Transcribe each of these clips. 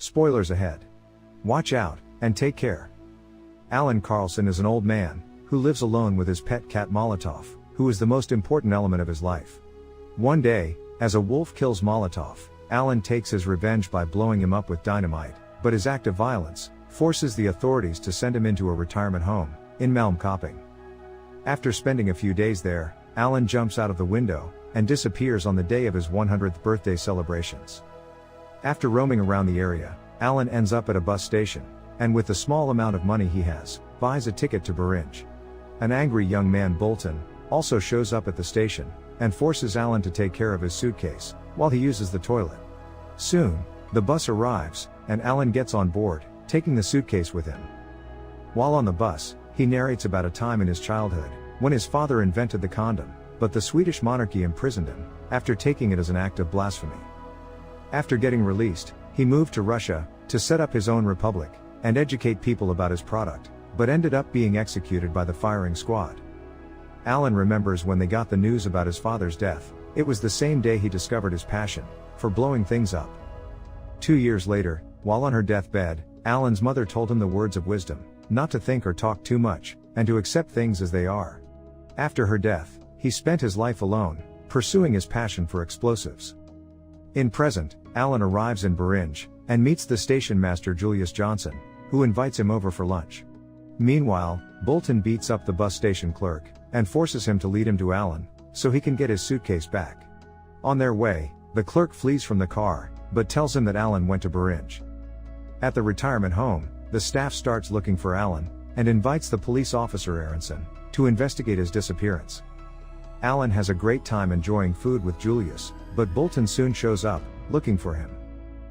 Spoilers ahead. Watch out, and take care. Alan Carlson is an old man, who lives alone with his pet cat Molotov, who is the most important element of his life. One day, as a wolf kills Molotov, Alan takes his revenge by blowing him up with dynamite, but his act of violence forces the authorities to send him into a retirement home in Malmköping. After spending a few days there, Alan jumps out of the window and disappears on the day of his 100th birthday celebrations. After roaming around the area, Alan ends up at a bus station, and with the small amount of money he has, buys a ticket to Beringe. An angry young man, Bolton, also shows up at the station and forces Alan to take care of his suitcase while he uses the toilet. Soon, the bus arrives, and Alan gets on board, taking the suitcase with him. While on the bus, he narrates about a time in his childhood when his father invented the condom, but the Swedish monarchy imprisoned him after taking it as an act of blasphemy. After getting released, he moved to Russia to set up his own republic and educate people about his product, but ended up being executed by the firing squad. Alan remembers when they got the news about his father's death. It was the same day he discovered his passion for blowing things up. 2 years later, while on her deathbed, Alan's mother told him the words of wisdom, not to think or talk too much, and to accept things as they are. After her death, he spent his life alone, pursuing his passion for explosives. In present, Alan arrives in Beringe, and meets the station master Julius Johnson, who invites him over for lunch. Meanwhile, Bolton beats up the bus station clerk, and forces him to lead him to Alan, so he can get his suitcase back. On their way, the clerk flees from the car, but tells him that Alan went to Beringe. At the retirement home, the staff starts looking for Alan, and invites the police officer Aronson to investigate his disappearance. Alan has a great time enjoying food with Julius, but Bolton soon shows up, looking for him.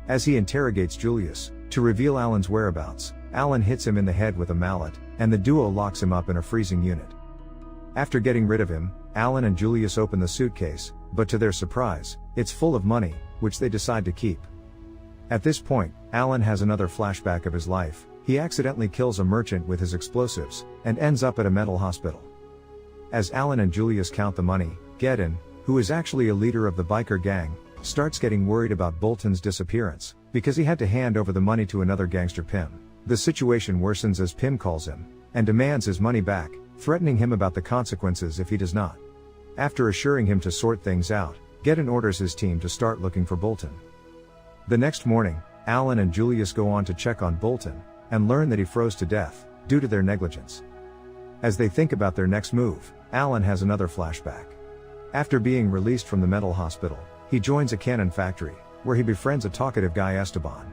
As he interrogates Julius, to reveal Alan's whereabouts, Alan hits him in the head with a mallet, and the duo locks him up in a freezing unit. After getting rid of him, Alan and Julius open the suitcase, but to their surprise, it's full of money, which they decide to keep. At this point, Alan has another flashback of his life. He accidentally kills a merchant with his explosives, and ends up at a mental hospital. As Alan and Julius count the money, Gedin, who is actually a leader of the biker gang, starts getting worried about Bolton's disappearance, because he had to hand over the money to another gangster Pim. The situation worsens as Pim calls him, and demands his money back, threatening him about the consequences if he does not. After assuring him to sort things out, Gedin orders his team to start looking for Bolton. The next morning, Alan and Julius go on to check on Bolton, and learn that he froze to death, due to their negligence. As they think about their next move, Alan has another flashback. After being released from the mental hospital, he joins a cannon factory, where he befriends a talkative guy Esteban.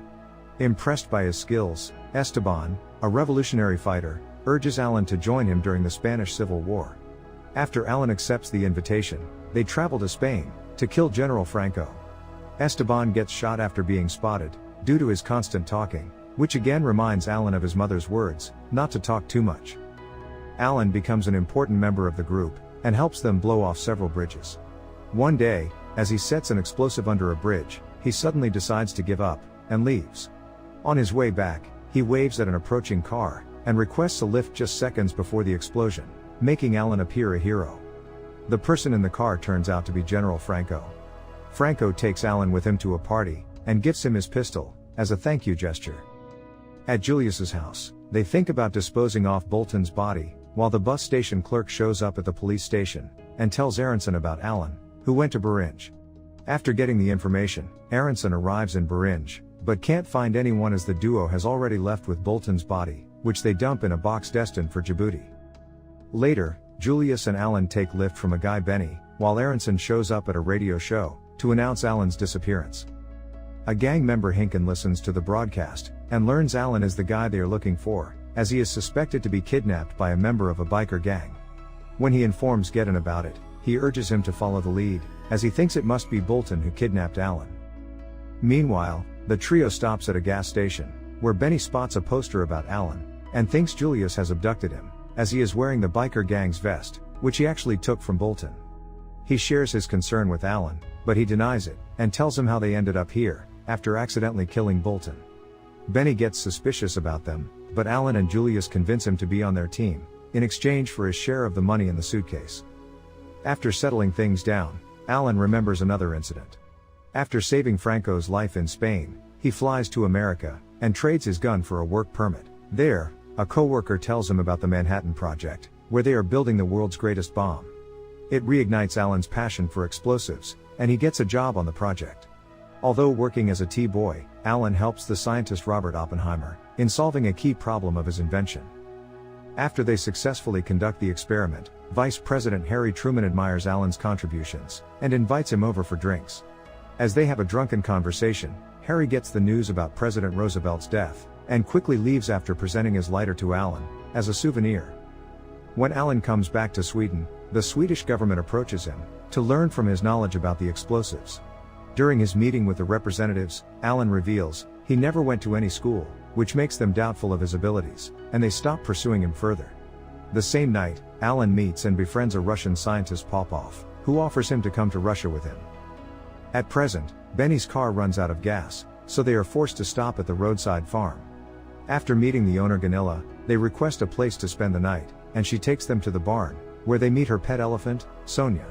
Impressed by his skills, Esteban, a revolutionary fighter, urges Alan to join him during the Spanish Civil War. After Alan accepts the invitation, they travel to Spain, to kill General Franco. Esteban gets shot after being spotted, due to his constant talking, which again reminds Alan of his mother's words, not to talk too much. Alan becomes an important member of the group, and helps them blow off several bridges. One day, as he sets an explosive under a bridge, he suddenly decides to give up, and leaves. On his way back, he waves at an approaching car, and requests a lift just seconds before the explosion, making Alan appear a hero. The person in the car turns out to be General Franco. Franco takes Alan with him to a party, and gifts him his pistol, as a thank you gesture. At Julius's house, they think about disposing off Bolton's body, while the bus station clerk shows up at the police station, and tells Aronson about Alan, who went to Beringe. After getting the information, Aronson arrives in Beringe, but can't find anyone as the duo has already left with Bolton's body, which they dump in a box destined for Djibouti. Later, Julius and Alan take lift from a guy Benny, while Aronson shows up at a radio show, to announce Alan's disappearance. A gang member Hinken listens to the broadcast, and learns Alan is the guy they are looking for, as he is suspected to be kidnapped by a member of a biker gang. When he informs Gedin about it, he urges him to follow the lead, as he thinks it must be Bolton who kidnapped Alan. Meanwhile, the trio stops at a gas station, where Benny spots a poster about Alan, and thinks Julius has abducted him, as he is wearing the biker gang's vest, which he actually took from Bolton. He shares his concern with Alan, but he denies it, and tells him how they ended up here, after accidentally killing Bolton. Benny gets suspicious about them, but Alan and Julius convince him to be on their team, in exchange for his share of the money in the suitcase. After settling things down, Alan remembers another incident. After saving Franco's life in Spain, he flies to America, and trades his gun for a work permit. There, a co-worker tells him about the Manhattan Project, where they are building the world's greatest bomb. It reignites Alan's passion for explosives, and he gets a job on the project. Although working as a T-boy, Alan helps the scientist Robert Oppenheimer in solving a key problem of his invention. After they successfully conduct the experiment, Vice President Harry Truman admires Alan's contributions and invites him over for drinks. As they have a drunken conversation, Harry gets the news about President Roosevelt's death and quickly leaves after presenting his lighter to Alan as a souvenir. When Alan comes back to Sweden, the Swedish government approaches him to learn from his knowledge about the explosives. During his meeting with the representatives, Alan reveals he never went to any school, which makes them doubtful of his abilities, and they stop pursuing him further. The same night, Alan meets and befriends a Russian scientist Popov, who offers him to come to Russia with him. At present, Benny's car runs out of gas, so they are forced to stop at the roadside farm. After meeting the owner Gunilla, they request a place to spend the night, and she takes them to the barn, where they meet her pet elephant, Sonia.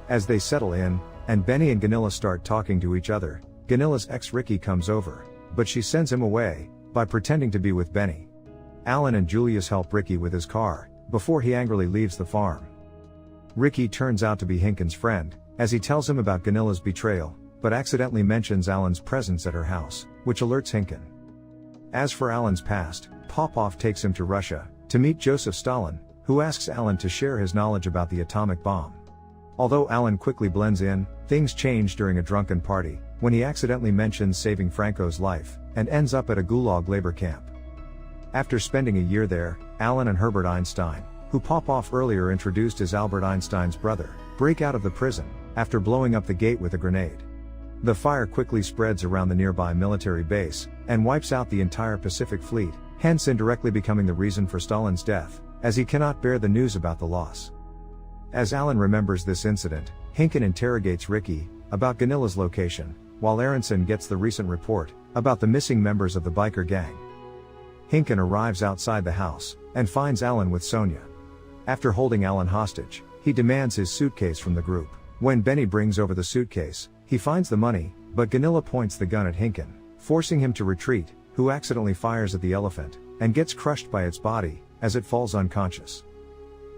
As they settle in, and Benny and Gunilla start talking to each other, Gunilla's ex Ricky comes over, but she sends him away by pretending to be with Benny. Alan and Julius help Ricky with his car, before he angrily leaves the farm. Ricky turns out to be Hinken's friend, as he tells him about Gunilla's betrayal, but accidentally mentions Alan's presence at her house, which alerts Hinken. As for Alan's past, Popov takes him to Russia, to meet Joseph Stalin, who asks Alan to share his knowledge about the atomic bomb. Although Alan quickly blends in, things change during a drunken party, when he accidentally mentions saving Franco's life, and ends up at a Gulag labor camp. After spending a year there, Alan and Herbert Einstein, who Popov earlier introduced as Albert Einstein's brother, break out of the prison, after blowing up the gate with a grenade. The fire quickly spreads around the nearby military base, and wipes out the entire Pacific Fleet, hence indirectly becoming the reason for Stalin's death, as he cannot bear the news about the loss. As Alan remembers this incident, Hinken interrogates Ricky about Gunilla's location, while Aronson gets the recent report about the missing members of the biker gang. Hinken arrives outside the house and finds Alan with Sonia. After holding Alan hostage, he demands his suitcase from the group. When Benny brings over the suitcase, he finds the money, but Gunilla points the gun at Hinken, forcing him to retreat, who accidentally fires at the elephant and gets crushed by its body as it falls unconscious.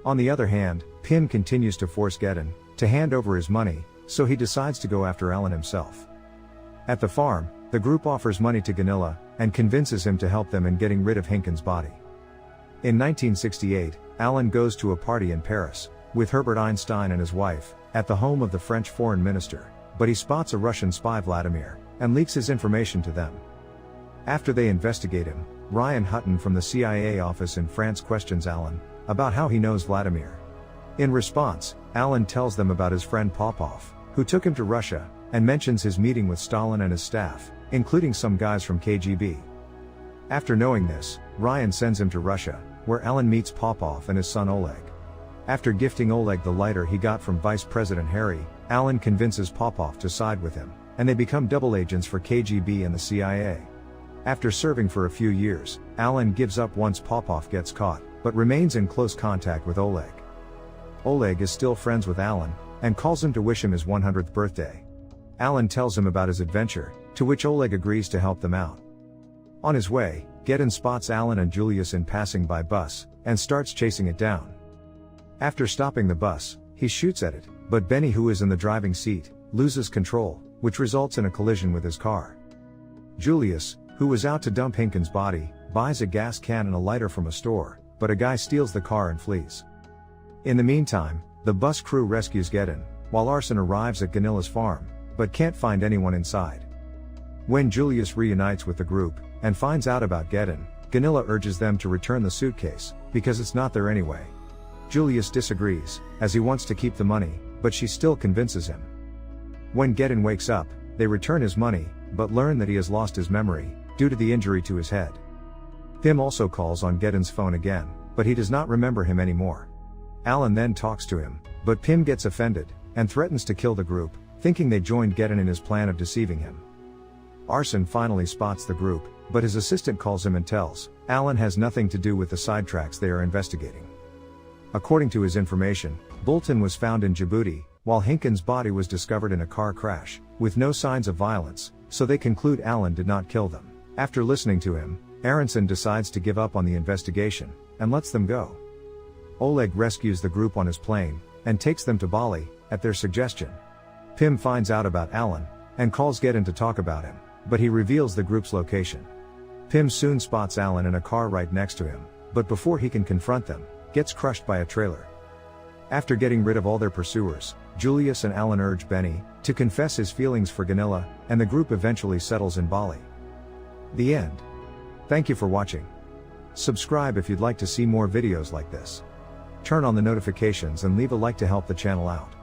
On the other hand, Pim continues to force Gedin to hand over his money, so he decides to go after Alan himself. At the farm, the group offers money to Gunilla and convinces him to help them in getting rid of Hinken's body. In 1968, Alan goes to a party in Paris with Herbert Einstein and his wife at the home of the French foreign minister, but he spots a Russian spy, Vladimir, and leaks his information to them. After they investigate him, Ryan Hutton from the CIA office in France questions Alan about how he knows Vladimir. In response, Alan tells them about his friend Popov, who took him to Russia, and mentions his meeting with Stalin and his staff, including some guys from KGB. After knowing this, Ryan sends him to Russia, where Alan meets Popov and his son Oleg. After gifting Oleg the lighter he got from Vice President Harry, Alan convinces Popov to side with him, and they become double agents for KGB and the CIA. After serving for a few years, Alan gives up once Popov gets caught, but remains in close contact with Oleg. Oleg is still friends with Alan, and calls him to wish him his 100th birthday. Alan tells him about his adventure, to which Oleg agrees to help them out. On his way, Gedin spots Alan and Julius in passing by bus, and starts chasing it down. After stopping the bus, he shoots at it, but Benny, who is in the driving seat, loses control, which results in a collision with his car. Julius, who was out to dump Hinken's body, buys a gas can and a lighter from a store, but a guy steals the car and flees. In the meantime, the bus crew rescues Gedin, while Arson arrives at Gunilla's farm, but can't find anyone inside. When Julius reunites with the group, and finds out about Gedin, Gunilla urges them to return the suitcase, because it's not there anyway. Julius disagrees, as he wants to keep the money, but she still convinces him. When Gedin wakes up, they return his money, but learn that he has lost his memory, due to the injury to his head. Pim also calls on Gedin's phone again, but he does not remember him anymore. Alan then talks to him, but Pim gets offended, and threatens to kill the group, thinking they joined Gedin in his plan of deceiving him. Arson finally spots the group, but his assistant calls him and tells Alan has nothing to do with the sidetracks they are investigating. According to his information, Bolton was found in Djibouti, while Hinken's body was discovered in a car crash, with no signs of violence, so they conclude Alan did not kill them. After listening to him, Aronson decides to give up on the investigation, and lets them go. Oleg rescues the group on his plane, and takes them to Bali, at their suggestion. Pim finds out about Alan, and calls Gedin to talk about him, but he reveals the group's location. Pim soon spots Alan in a car right next to him, but before he can confront them, gets crushed by a trailer. After getting rid of all their pursuers, Julius and Alan urge Benny to confess his feelings for Gunilla, and the group eventually settles in Bali. The end. Thank you for watching. Subscribe if you'd like to see more videos like this. Turn on the notifications and leave a like to help the channel out.